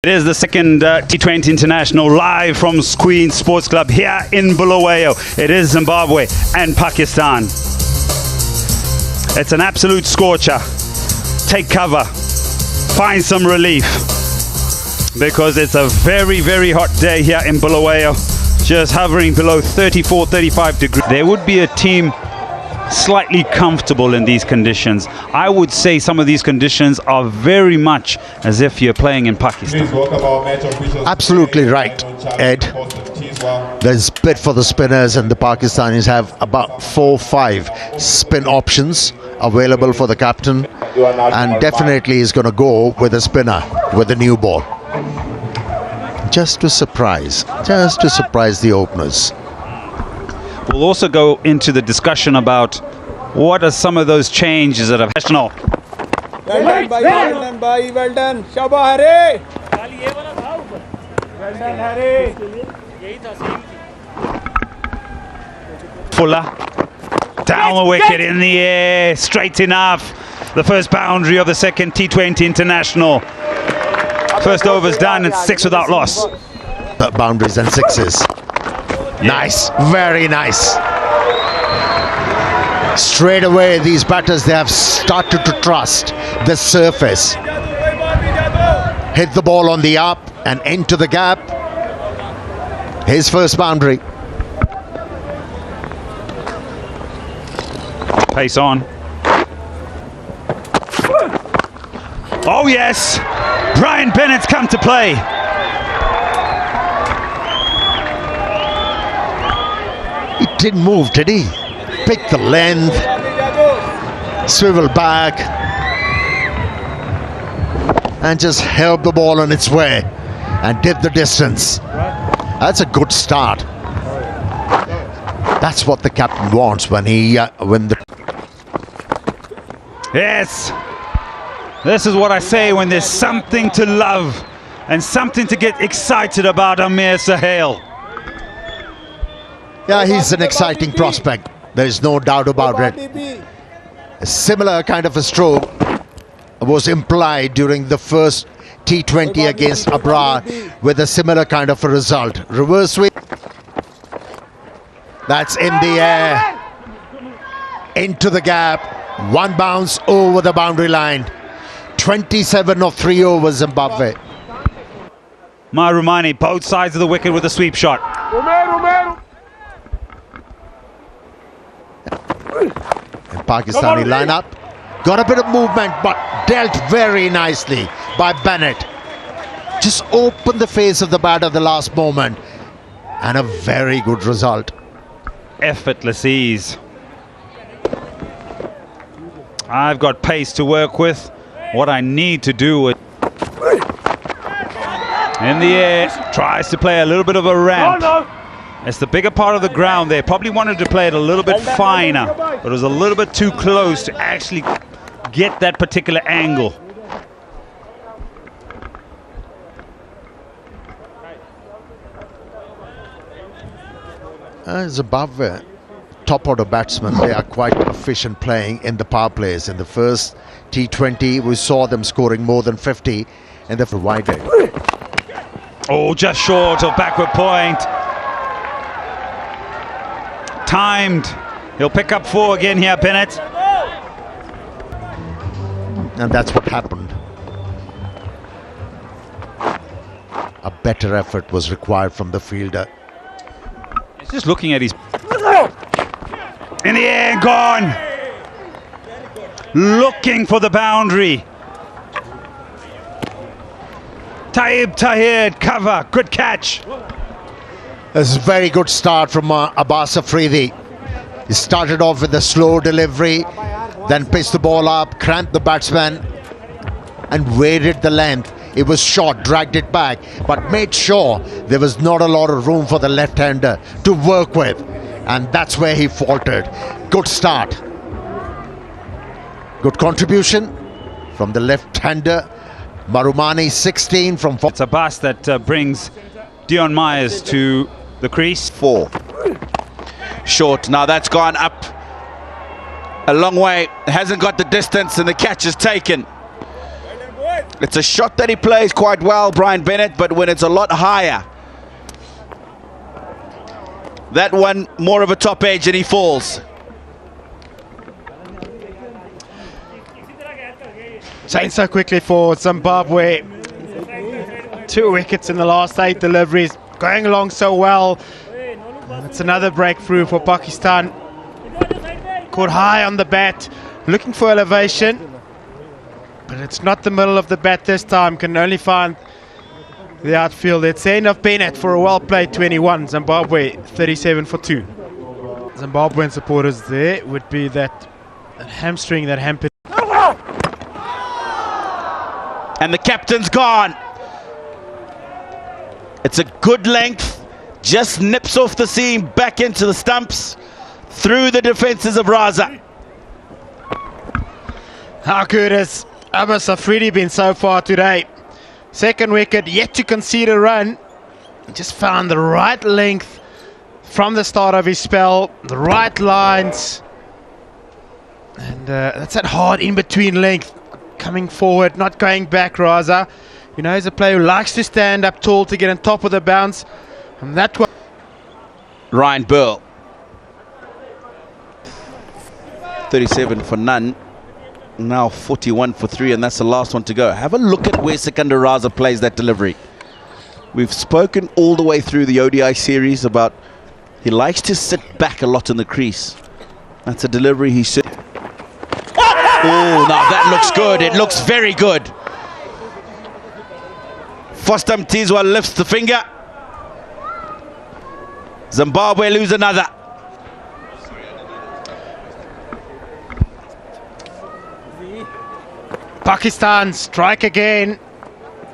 It is the second T20 International live from Queen Sports Club here in Bulawayo. It is Zimbabwe and Pakistan. It's an absolute scorcher. Take cover, find some relief, because it's a very, very hot day here in Bulawayo, just hovering below 34, 35 degrees. There would be a team slightly comfortable in these conditions. I would say some of these conditions are very much as if you're playing in Pakistan. Absolutely right, Ed. There's bid for the spinners, and the Pakistanis have about 4-5 spin options available for the captain, and definitely is going to go with a spinner with the new ball. Just to surprise the openers. We'll also go into the discussion about what are some of those changes that have national. Well done, bhai, well done. Shabba Hare. Well done, Hare. Fuller down the wicket, in the air, straight enough. The first boundary of the second T20 International. First over's done, and 6 without loss. Boundaries and sixes. Nice, very nice. Straight away, these batters, they have started to trust the surface. Hit the ball on the up and into the gap. His first boundary. Pace on. Oh yes, Brian Bennett's come to play. He didn't move, did he? Pick the length, swivel back, and just held the ball on its way and did the distance. That's a good start. That's what the captain wants when Yes, this is what I say when there's something to love and something to get excited about. Amir Sahel. Yeah, he's an exciting prospect. There's no doubt about it. A similar kind of a stroke was implied during the first T20 against Abra with a similar kind of a result. Reverse sweep. That's in the air. Into the gap. One bounce over the boundary line. 27 of 3 over Zimbabwe. Marumani, both sides of the wicket with a sweep shot. Pakistani lineup got a bit of movement, but dealt very nicely by Bennett. Just opened the face of the bat at the last moment, and a very good result. Effortless ease. I've got pace to work with. What I need to do is in the air, tries to play a little bit of a ramp. It's the bigger part of the ground there. Probably wanted to play it a little bit finer, but it was a little bit too close to actually get that particular angle. Zimbabwe, top order batsmen, they are quite efficient playing in the power plays. In the first T20, we saw them scoring more than 50 in the provided. Oh, just short of backward point. Timed. He'll pick up 4 again here, Bennett. And that's what happened. A better effort was required from the fielder. He's just looking at his... In the air, gone. Looking for the boundary. Taib Tahir, cover, good catch. This is a very good start from Abbas Afridi. He started off with a slow delivery, then pitched the ball up, cramped the batsman, and waited the length. It was short, dragged it back, but made sure there was not a lot of room for the left-hander to work with. And that's where he faltered. Good start. Good contribution from the left-hander. Marumani, 16 from... It's Abbas that brings Dion Myers to the crease. 4. Short. Now that's gone up a long way. Hasn't got the distance, and the catch is taken. It's a shot that he plays quite well, Brian Bennett, but when it's a lot higher, that one more of a top edge and he falls. Changed so quickly for Zimbabwe. 2 wickets in the last 8 deliveries, going along so well. And it's another breakthrough for Pakistan. Caught high on the bat, looking for elevation, but it's not the middle of the bat this time. Can only find the outfield. It's the end of Bennett for a well-played 21. Zimbabwe 37 for 2. Zimbabwean supporters there would be that hamstring that hampered. And the captain's gone. It's a good length, just nips off the seam, back into the stumps, through the defences of Raza. How good has Abbas Afridi been so far today? Second wicket, yet to concede a run. Just found the right length from the start of his spell, the right lines. And that's that hard in-between length. Coming forward, not going back, Raza. You know, he's a player who likes to stand up tall to get on top of the bounce. And that one. Ryan Burl. 37 for none. Now 41 for 3, and that's the last one to go. Have a look at where Sikandar Raza plays that delivery. We've spoken all the way through the ODI series about he likes to sit back a lot in the crease. That's a delivery he should. Oh, now that looks good. It looks very good. Foster Mtizwa lifts the finger. Zimbabwe lose another. Pakistan strike again.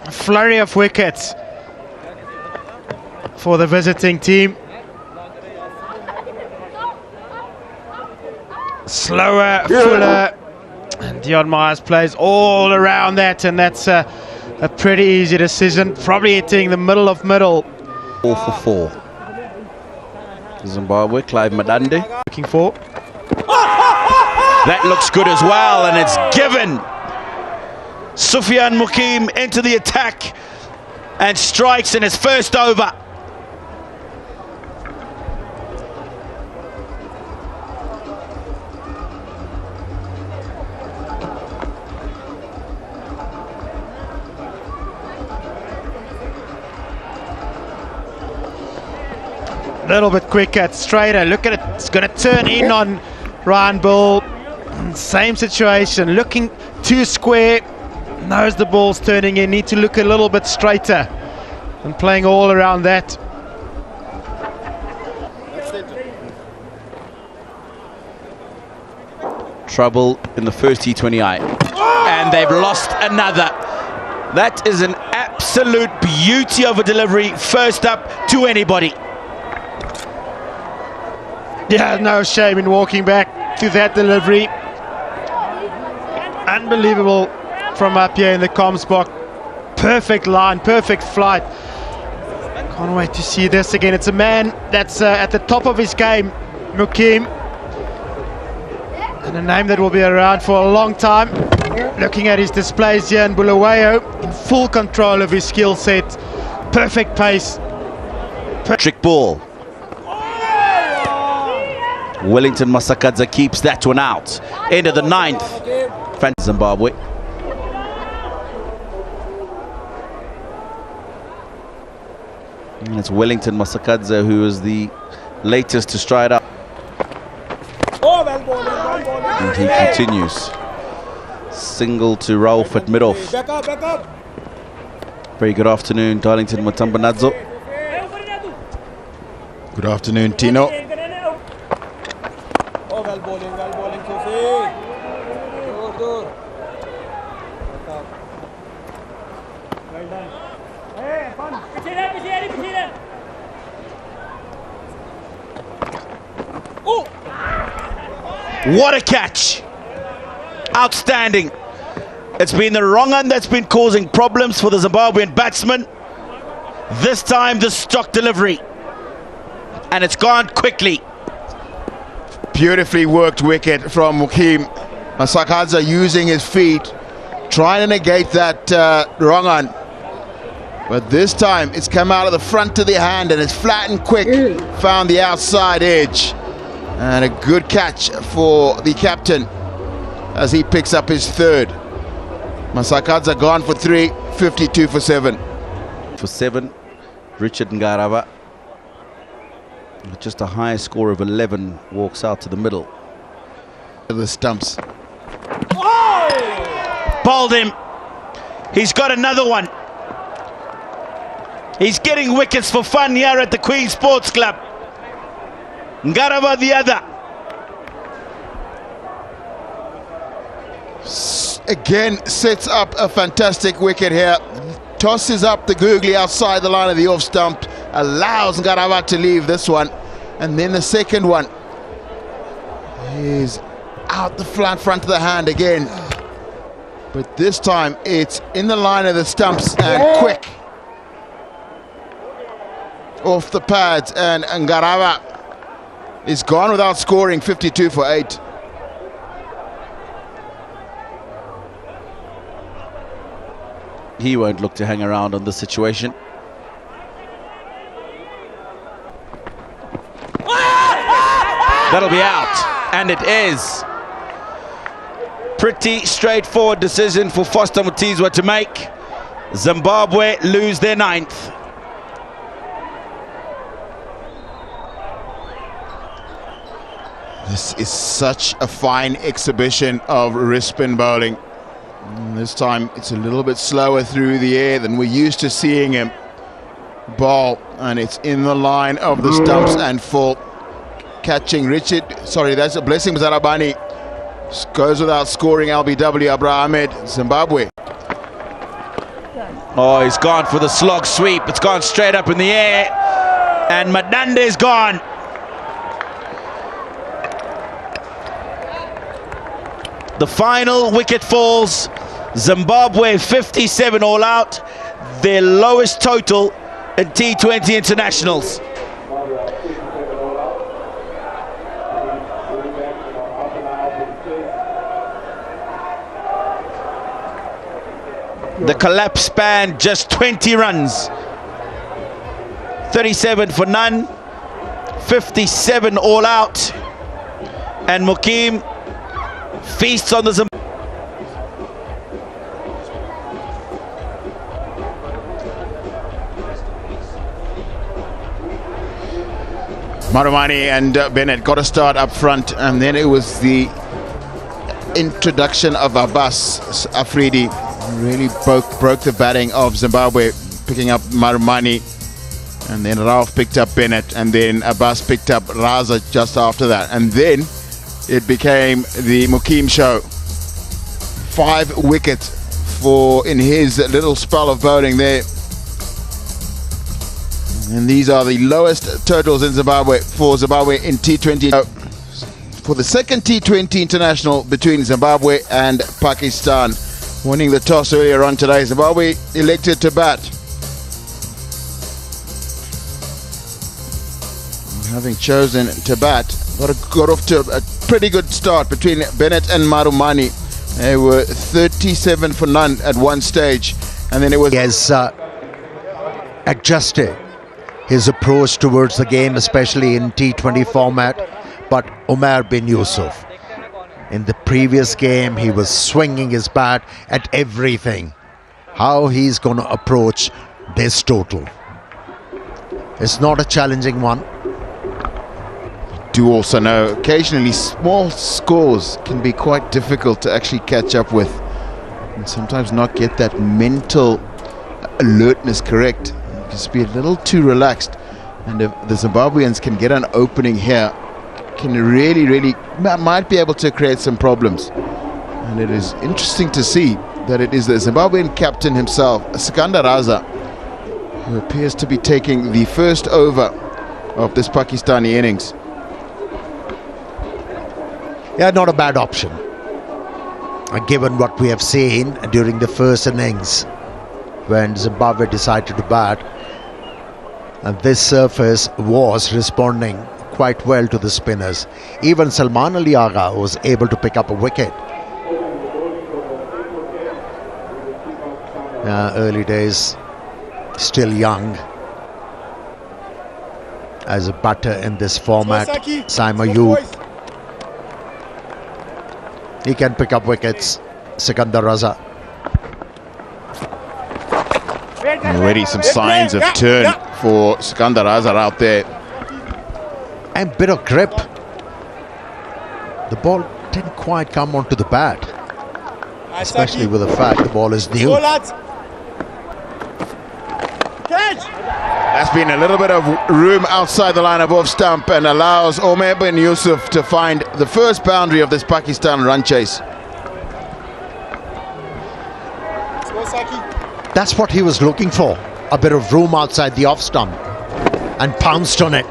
A flurry of wickets for the visiting team. Slower, fuller. And Dion Myers plays all around that, and that's a pretty easy decision. Probably hitting the middle of middle. 4 for 4. Zimbabwe, Clive Madande. Looking for. That looks good as well, and it's given. Sufyan Mukim into the attack and strikes in his first over. A little bit quicker, straighter. Look at it. It's going to turn in on Ryan Bull. Same situation. Looking too square. Knows the ball's turning in. Need to look a little bit straighter. And playing all around that. Trouble in the first T20I. And they've lost another. That is an absolute beauty of a delivery. First up to anybody. Yeah, no shame in walking back to that delivery. Unbelievable from up here in the comms box. Perfect line, perfect flight. Can't wait to see this again. It's a man that's at the top of his game, Mukim. And a name that will be around for a long time. Looking at his displays here in Bulawayo, in full control of his skill set. Perfect pace. Trick ball. Wellington Masakadza keeps that one out. End of the 9th. Zimbabwe. And it's Wellington Masakadza who is the latest to stride up. And he continues. Single to Rauf at mid-off. Back up. Very good afternoon, Darlington Matambanadzo. Good afternoon, Tino. Well bowling, Sufi. Dur. Well done. Hey, fun. Oh! What a catch! Outstanding. It's been the wrong one that's been causing problems for the Zimbabwean batsman. This time the stock delivery. And it's gone quickly. Beautifully worked wicket from Mukim. Masakadza using his feet trying to negate that wrong on. But this time it's come out of the front of the hand and it's flat and quick. Found the outside edge. And a good catch for the captain as he picks up his third. Masakadza gone for 3, 52 for 7. For 7, Richard Ngarava. Just a high score of 11 walks out to the middle. The stumps. Bowled him. He's got another one. He's getting wickets for fun here at the Queen Sports Club. Ngarava the other. Again, sets up a fantastic wicket here. Tosses up the googly outside the line of the off stump. Allows Ngarava to leave this one. And then the second one is out the front of the hand again. But this time it's in the line of the stumps and quick. Off the pads, and Ngarava is gone without scoring, 52 for 8. He won't look to hang around on this situation. That'll be out, and it is. Pretty straightforward decision for Foster Mutizwa to make. Zimbabwe lose their 9th. This is such a fine exhibition of wrist spin bowling. This time it's a little bit slower through the air than we're used to seeing him bowl, and it's in the line of the stumps and full. Catching Richard, sorry, that's a blessing. Zarabani goes without scoring. LBW Abra Ahmed, Zimbabwe. Oh, he's gone for the slog sweep. It's gone straight up in the air, and Madande is gone. The final wicket falls. Zimbabwe 57 all out, their lowest total in T20 internationals. The collapse spanned just 20 runs. 37 for none, 57 all out, and Mukim feasts on the Zimbabwe. Marumani and Bennett got a start up front, and then it was the introduction of Abbas Afridi really broke the batting of Zimbabwe, picking up Marumani, and then Ralph picked up Bennett, and then Abbas picked up Raza just after that, and then it became the Mukim show. 5 wickets in his little spell of bowling there. And these are the lowest totals in Zimbabwe for Zimbabwe in T20. For the second T20 international between Zimbabwe and Pakistan. Winning the toss earlier on today, Zimbabwe elected to bat. Having chosen to bat, got off to a pretty good start between Bennett and Marumani. They were 37 for none at one stage, and then it was... He has adjusted his approach towards the game, especially in T20 format. But Umar bin Yusuf, in the previous game, he was swinging his bat at everything. How he's going to approach this total? It's not a challenging one. Do also know occasionally small scores can be quite difficult to actually catch up with, and sometimes not get that mental alertness correct. Just be a little too relaxed, and if the Zimbabweans can get an opening here, can really might be able to create some problems. And it is interesting to see that it is the Zimbabwean captain himself, Sikandar Raza, who appears to be taking the first over of this Pakistani innings. Yeah, not a bad option, given what we have seen during the first innings when Zimbabwe decided to bat. And this surface was responding quite well to the spinners. Even Salman Ali Agha was able to pick up a wicket. Early days, still young as a batter in this format. Simon Yu, he can pick up wickets. Sikandar Raza. Already some signs of turn for Sikandar Raza out there. And bit of grip. The ball didn't quite come onto the bat, especially with the fact the ball is new. That's been a little bit of room outside the line of off stump and allows Omer bin Yusuf to find the first boundary of this Pakistan run chase. That's what he was looking for, a bit of room outside the off stump, and pounced on it.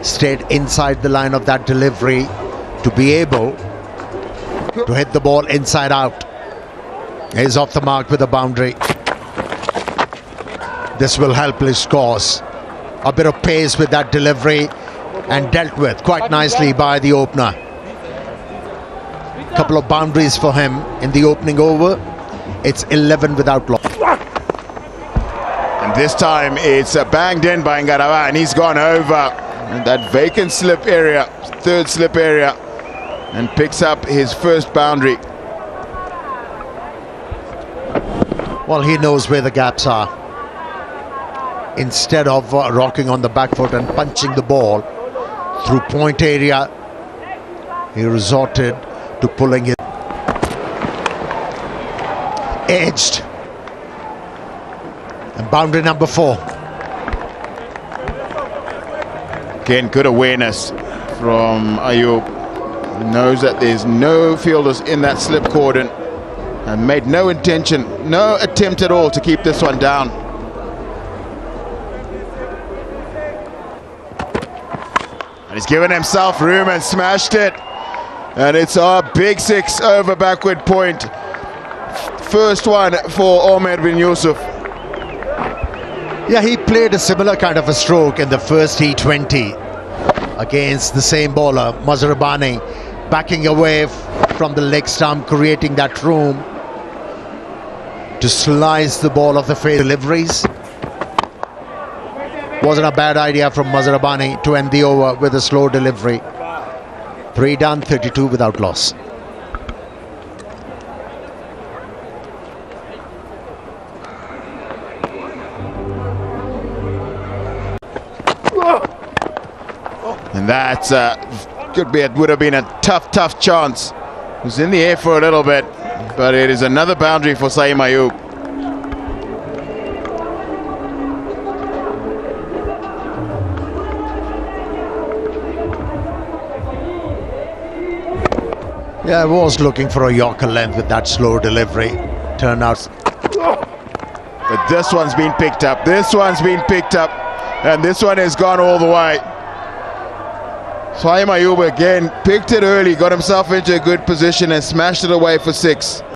Stayed inside the line of that delivery to be able to hit the ball inside out. He's off the mark with a boundary. This will help his cause. A bit of pace with that delivery and dealt with quite nicely by the opener. Couple of boundaries for him in the opening over. It's 11 without loss. And this time it's banged in by Ngarawa, and he's gone over that vacant slip area, third slip area, and picks up his first boundary. Well, he knows where the gaps are. Instead of rocking on the back foot and punching the ball through point area, he resorted to pulling it edged. And boundary number 4. Again, good awareness from Ayub. He knows that there's no fielders in that slip cordon and made no attempt at all to keep this one down. And he's given himself room and smashed it. And it's a big 6 over backward point. First one for Omer bin Yusuf. Yeah, he played a similar kind of a stroke in the first T20 against the same bowler, Mazharabani, backing away from the leg stump, creating that room to slice the ball off the face. Deliveries. Wasn't a bad idea from Mazharabani to end the over with a slow delivery. 3 done, 32 without loss. And that would have been a tough chance. It was in the air for a little bit, but it is another boundary for Saeem Ayub. Yeah, I was looking for a Yorker length with that slow delivery. Turned out. But this one's been picked up. This one's been picked up. And this one has gone all the way. Saeem Ayub again picked it early, got himself into a good position and smashed it away for 6.